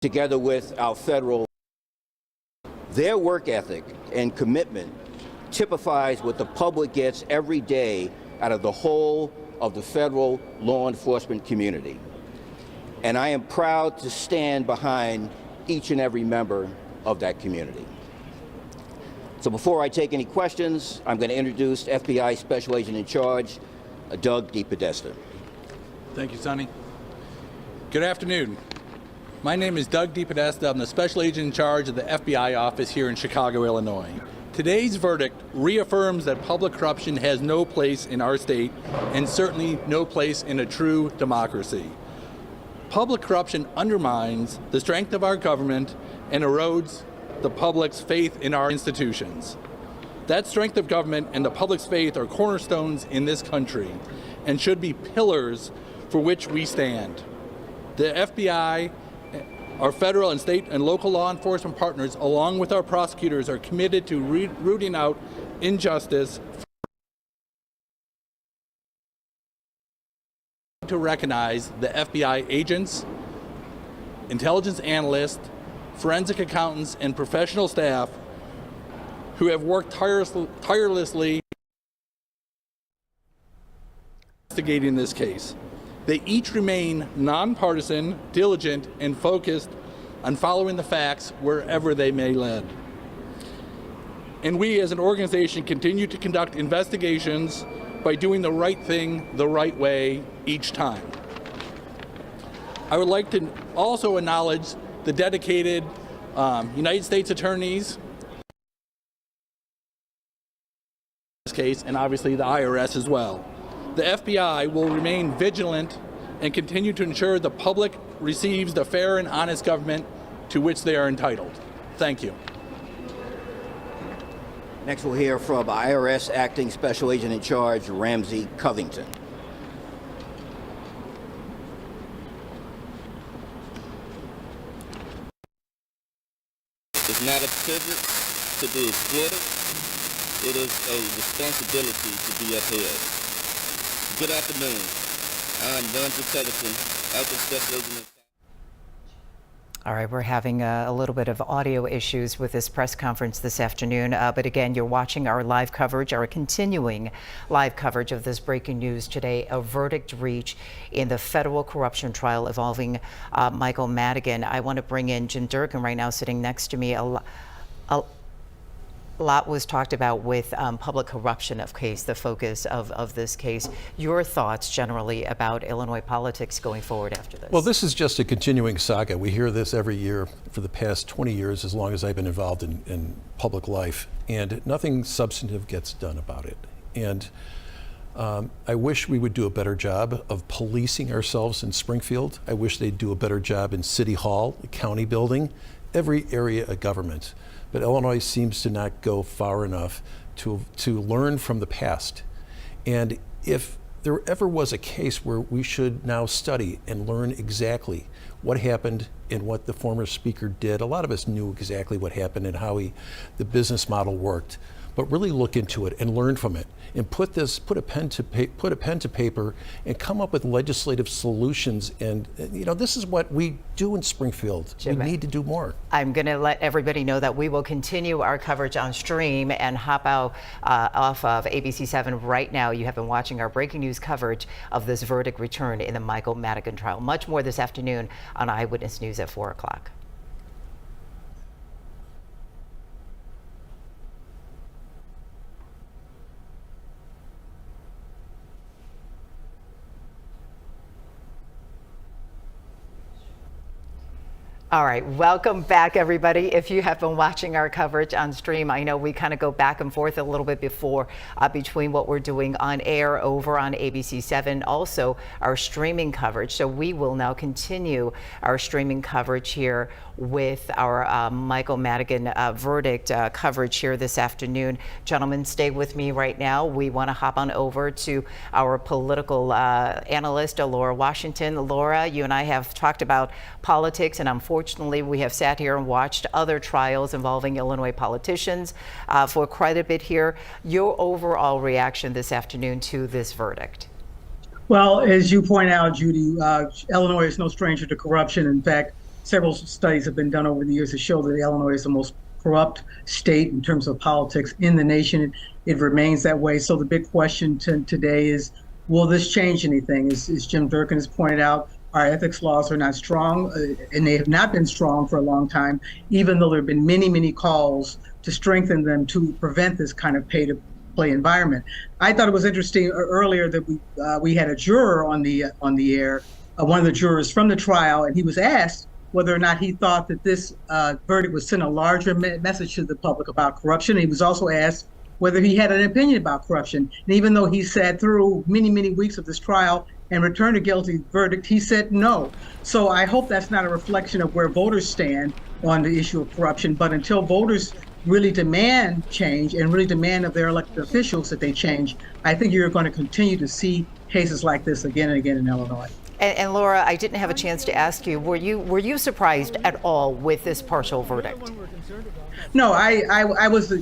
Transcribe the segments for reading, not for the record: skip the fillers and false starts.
together with our federal. Their work ethic and commitment typifies what the public gets every day out of the whole of the federal law enforcement community. And I am proud to stand behind each and every member of that community. So before I take any questions, I'm going to introduce FBI Special Agent in Charge, Doug DePodesta. Thank you, Sonny. Good afternoon. My name is Doug DePodesta. I'm the Special Agent in charge of the FBI office here in Chicago, Illinois. Today's verdict reaffirms that public corruption has no place in our state and certainly no place in a true democracy. Public corruption undermines the strength of our government and erodes the public's faith in our institutions. That strength of government and the public's faith are cornerstones in this country and should be pillars for which we stand. The FBI, our federal and state and local law enforcement partners, along with our prosecutors, are committed to rooting out injustice, to recognize the FBI agents, intelligence analysts, forensic accountants, and professional staff who have worked tirelessly investigating this case. They each remain nonpartisan, diligent, and focused on following the facts wherever they may lead. And we as an organization continue to conduct investigations by doing the right thing the right way each time. I would like to also acknowledge the dedicated United States attorneys in this case, and obviously the IRS as well. The FBI will remain vigilant and continue to ensure the public receives the fair and honest government to which they are entitled. Thank you. Next, we'll hear from IRS Acting Special Agent in Charge, Ramsey Covington. It's not a privilege to be exploited. It is a responsibility to be upheld. Good afternoon. I'm Ramsey Covington, Acting Special Agent. All right, we're having a little bit of audio issues with this press conference this afternoon. But again, you're watching our live coverage, our continuing live coverage of this breaking news today. A verdict reached in the federal corruption trial involving Michael Madigan. I want to bring in Jim Durkin right now, sitting next to me. A lot was talked about with public corruption of case, the focus of this case. Your thoughts generally about Illinois politics going forward after this? Well, this is just a continuing saga. We hear this every year for the past 20 years, as long as I've been involved in public life, and nothing substantive gets done about it. And I wish we would do a better job of policing ourselves in Springfield. I wish they'd do a better job in City Hall, the county building, every area of government. But Illinois seems to not go far enough to learn from the past. And if there ever was a case where we should now study and learn exactly what happened and what the former speaker did, a lot of us knew exactly what happened and how the business model worked. But really look into it and learn from it, and put a pen to paper, and come up with legislative solutions. And you know, this is what we do in Springfield. Jim, we need to do more. I'm going to let everybody know that we will continue our coverage on stream and hop out off of ABC7 right now. You have been watching our breaking news coverage of this verdict return in the Michael Madigan trial. Much more this afternoon on Eyewitness News at 4 o'clock. All right, welcome back, everybody. If you have been watching our coverage on stream, I know we kind of go back and forth a little bit before between what we're doing on air over on ABC7, also our streaming coverage. So we will now continue our streaming coverage here with our Michael Madigan verdict coverage here this afternoon. Gentlemen, stay with me right now. We want to hop on over to our political analyst, Laura Washington. Laura, you and I have talked about politics, and unfortunately, we have sat here and watched other trials involving Illinois politicians for quite a bit here. Your overall reaction this afternoon to this verdict? Well, as you point out, Judy, Illinois is no stranger to corruption. In fact, several studies have been done over the years to show that Illinois is the most corrupt state in terms of politics in the nation. It remains that way. So the big question today is, will this change anything? As Jim Durkin has pointed out, our ethics laws are not strong, and they have not been strong for a long time, even though there have been many, many calls to strengthen them to prevent this kind of pay-to-play environment. I thought it was interesting earlier that we had a juror on the air, one of the jurors from the trial, and he was asked whether or not he thought that this verdict would send a larger message to the public about corruption. He was also asked whether he had an opinion about corruption. And even though he sat through many, many weeks of this trial and returned a guilty verdict, he said no. So I hope that's not a reflection of where voters stand on the issue of corruption. But until voters really demand change and really demand of their elected officials that they change, I think you're going to continue to see cases like this again and again in Illinois. And Laura, I didn't have a chance to ask you, were you surprised at all with this partial verdict? No, I was,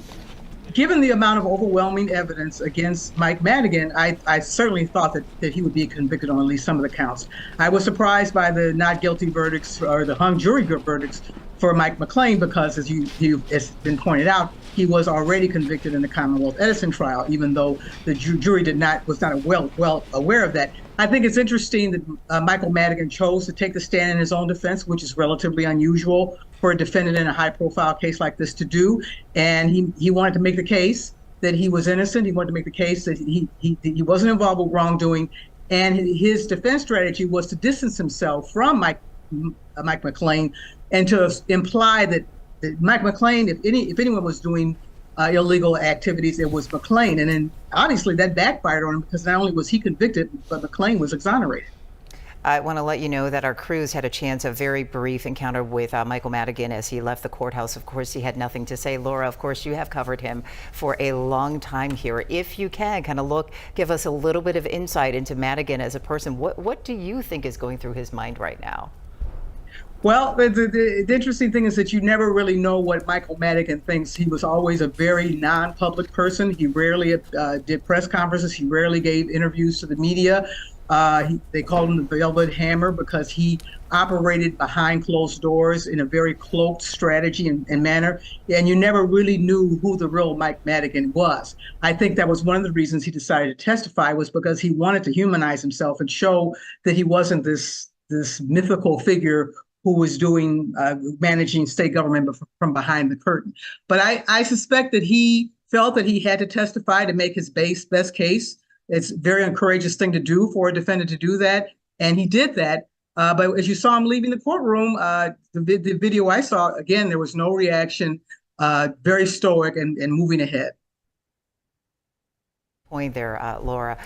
given the amount of overwhelming evidence against Mike Madigan, I certainly thought that he would be convicted on at least some of the counts. I was surprised by the not guilty verdicts or the hung jury verdicts for Mike McClain because, as it's been pointed out, he was already convicted in the Commonwealth Edison trial, even though the jury was not well aware of that. I think it's interesting that Michael Madigan chose to take the stand in his own defense, which is relatively unusual for a defendant in a high-profile case like this to do. And he wanted to make the case that he was innocent. He wanted to make the case that he wasn't involved with wrongdoing. And his defense strategy was to distance himself from Mike McClain and to imply that Mike McClain, if anyone was doing illegal activities, it was McClain. And then obviously that backfired on him because not only was he convicted, but McClain was exonerated. I want to let you know that our crews had a very brief encounter with Michael Madigan as he left the courthouse. Of course, he had nothing to say. Laura, of course, you have covered him for a long time here. If you can give us a little bit of insight into Madigan as a person, what do you think is going through his mind right now? Well, the interesting thing is that you never really know what Michael Madigan thinks. He was always a very non-public person. He rarely did press conferences. He rarely gave interviews to the media. They called him the Velvet Hammer because he operated behind closed doors in a very cloaked strategy and manner. And you never really knew who the real Mike Madigan was. I think that was one of the reasons he decided to testify, was because he wanted to humanize himself and show that he wasn't this mythical figure who was managing state government from behind the curtain. But I suspect that he felt that he had to testify to make his best case. It's a very courageous thing to do for a defendant to do that, and he did that. But as you saw him leaving the courtroom, the video I saw, again, there was no reaction, very stoic and moving ahead. Point there, Laura.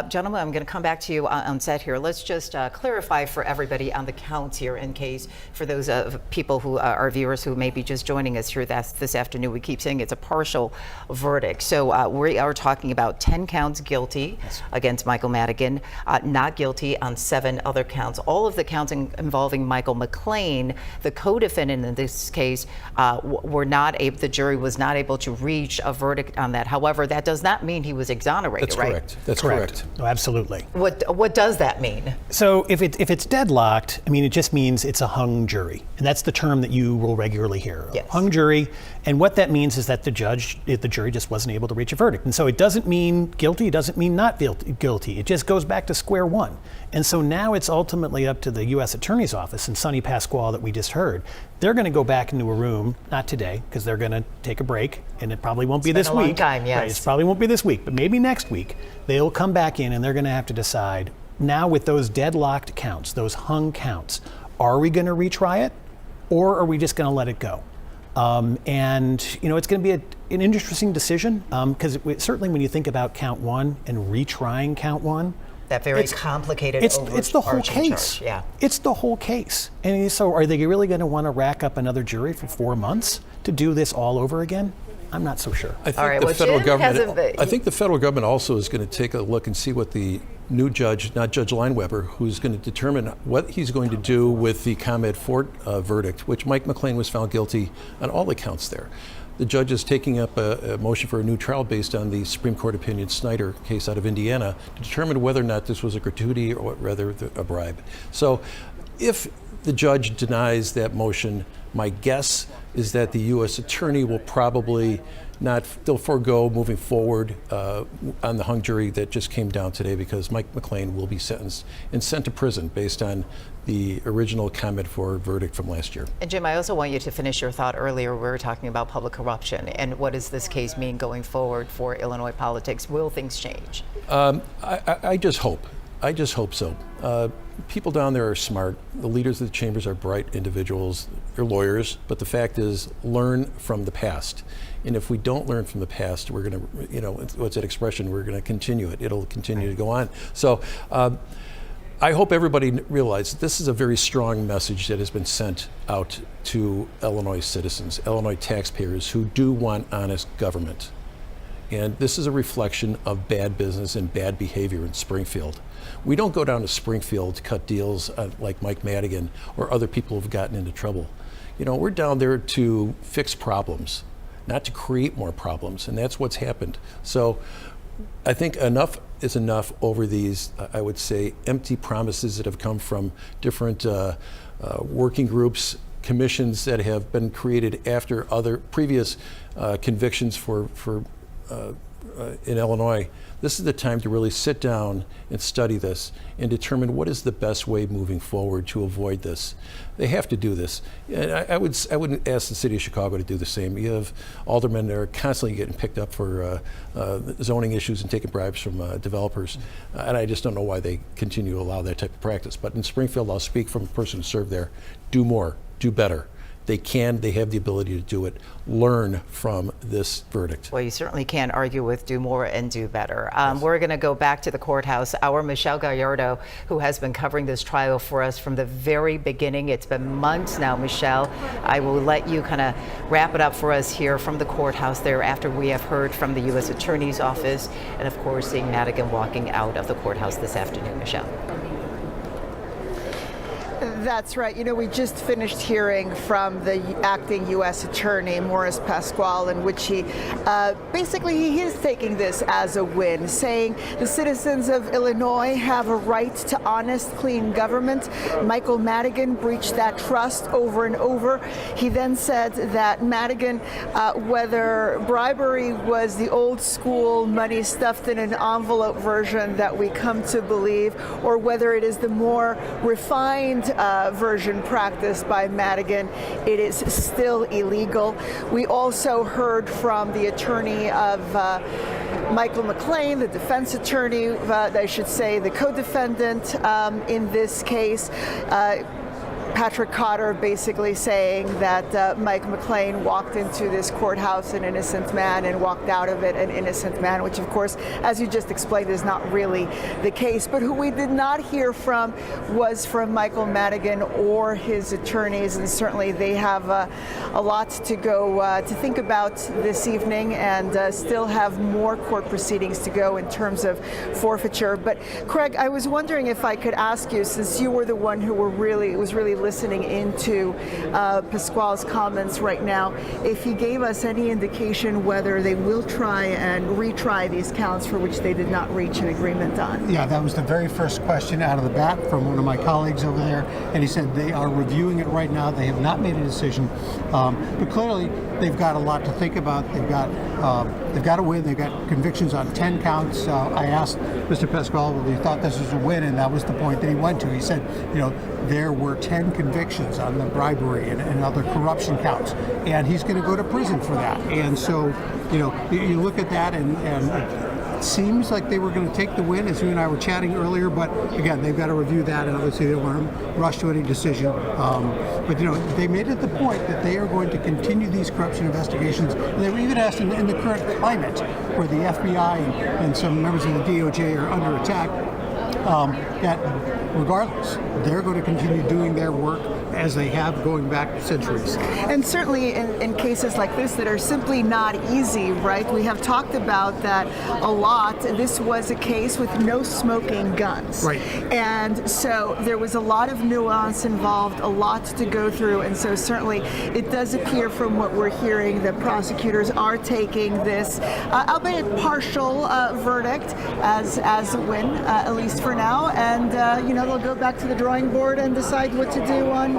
Gentlemen, I'm going to come back to you on set here. Let's just clarify for everybody on the counts here, in case for those people who are viewers who may be just joining us here this afternoon. We keep saying it's a partial verdict. So we are talking about 10 counts guilty against Michael Madigan, not guilty on 7 other counts. All of the counts involving Michael McClain, the co-defendant in this case, the jury was not able to reach a verdict on that. However, that does not mean he was exonerated. That's right? correct. That's correct. No, absolutely. What does that mean? So if it's deadlocked, I mean, it just means it's a hung jury, and that's the term that you will regularly hear. Yes. Hung jury, and what that means is that the jury just wasn't able to reach a verdict, and so it doesn't mean guilty. It doesn't mean not guilty. It just goes back to square one. And so now it's ultimately up to the U.S. Attorney's Office and Sonny Pasquale that we just heard. They're going to go back into a room, not today, because they're going to take a break, and it probably won't be this week. It's been a long time, yes. Right, it probably won't be this week, but maybe next week. They'll come back in, and they're going to have to decide, now with those deadlocked counts, those hung counts, are we going to retry it, or are we just going to let it go? And it's going to be an interesting decision, because certainly when you think about count 1 and retrying count 1, that very complicated it's the whole case. Charge. Yeah. It's the whole case. And so are they really going to want to rack up another jury for 4 months to do this all over again? I'm not so sure. I think the federal government also is going to take a look and see what the new judge, not Judge Lineweber, who's going to determine what he's going to do with the ComEd Fort verdict, which Mike McClain was found guilty on all the counts there. The judge is taking up a motion for a new trial based on the Supreme Court opinion Snyder case out of Indiana to determine whether or not this was a gratuity or rather a bribe. So if the judge denies that motion, my guess is that the U.S. Attorney will probably they'll forego moving forward on the hung jury that just came down today, because Mike McLean will be sentenced and sent to prison based on the original comment for verdict from last year. And Jim, I also want you to finish your thought earlier. We were talking about public corruption, and what does this case mean going forward for Illinois politics? Will things change? I just hope. I just hope so. People down there are smart. The leaders of the chambers are bright individuals. They're lawyers, but the fact is, learn from the past. And if we don't learn from the past, we're going to, what's that expression? We're going to continue it. It'll continue to go on. So I hope everybody realizes this is a very strong message that has been sent out to Illinois citizens, Illinois taxpayers who do want honest government. And this is a reflection of bad business and bad behavior in Springfield. We don't go down to Springfield to cut deals like Mike Madigan or other people who've gotten into trouble. We're down there to fix problems, not to create more problems, and that's what's happened. So I think enough is enough over these, I would say, empty promises that have come from different working groups, commissions that have been created after other previous convictions in Illinois. This is the time to really sit down and study this and determine what is the best way moving forward to avoid this. They have to do this. And I wouldn't ask the city of Chicago to do the same. You have aldermen that are constantly getting picked up for zoning issues and taking bribes from developers. And I just don't know why they continue to allow that type of practice. But in Springfield, I'll speak from a person who served there. Do more, do better. They have the ability to do it. Learn from this verdict. Well, you certainly can't argue with do more and do better. Yes. We're going to go back to the courthouse. Our Michelle Gallardo, who has been covering this trial for us from the very beginning. It's been months now, Michelle. I will let you kind of wrap it up for us here from the courthouse there after we have heard from the U.S. Attorney's Office and, of course, seeing Madigan walking out of the courthouse this afternoon. Michelle. That's right. We just finished hearing from the acting U.S. Attorney, Morris Pasquale, in which he is taking this as a win, saying the citizens of Illinois have a right to honest, clean government. Michael Madigan breached that trust over and over. He then said that Madigan, whether bribery was the old school money stuffed in an envelope version that we come to believe, or whether it is the more refined version practiced by Madigan, it is still illegal. We also heard from the attorney of Michael McLean, the defense attorney, I should say the co-defendant in this case. Patrick Cotter basically saying that Mike McLean walked into this courthouse an innocent man and walked out of it an innocent man, which of course, as you just explained, is not really the case. But who we did not hear from was from Michael Madigan or his attorneys, and certainly they have a lot to go to think about this evening, and still have more court proceedings to go in terms of forfeiture. But Craig, I was wondering if I could ask you, since you were the one who was really listening into Pasquale's comments right now, if he gave us any indication whether they will try and retry these counts for which they did not reach an agreement on. Yeah, that was the very first question out of the bat from one of my colleagues over there, and he said they are reviewing it right now. They have not made a decision, but clearly they've got a lot to think about. They've got to win. They've got convictions on 10 counts. I asked Mr. Pasquale whether he thought this was a win, and that was the point that he went to. He said, there were 10 convictions on the bribery and other corruption counts, and he's going to go to prison for that. And so, you look at that, and it seems like they were going to take the win, as you and I were chatting earlier, but again, they've got to review that, and obviously they don't want to rush to any decision. But they made it the point that they are going to continue these corruption investigations, and they were even asked in the current climate, where the FBI and some members of the DOJ are under attack, that regardless, they're going to continue doing their work as they have going back centuries. And certainly in cases like this that are simply not easy, right? We have talked about that a lot. This was a case with no smoking guns. Right. And so there was a lot of nuance involved, a lot to go through. And so certainly it does appear from what we're hearing that prosecutors are taking this, albeit partial verdict as a win, at least for now. And, they'll go back to the drawing board and decide what to do on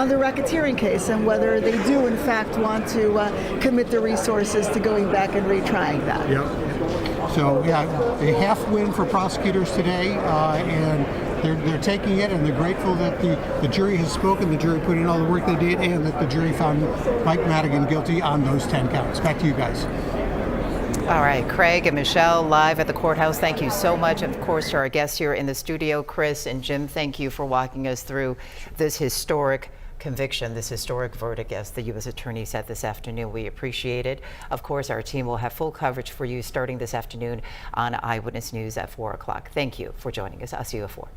the racketeering case and whether they do, in fact, want to commit the resources to going back and retrying that. Yep. So, yeah, a half win for prosecutors today, and they're taking it, and they're grateful that the jury has spoken, the jury put in all the work they did, and that the jury found Mike Madigan guilty on those 10 counts. Back to you guys. All right, Craig and Michelle live at the courthouse. Thank you so much. And of course, to our guests here in the studio, Chris and Jim, thank you for walking us through this historic conviction, this historic verdict, as the U.S. Attorney said this afternoon. We appreciate it. Of course, our team will have full coverage for you starting this afternoon on Eyewitness News at 4 o'clock. Thank you for joining us. I'll see you at 4.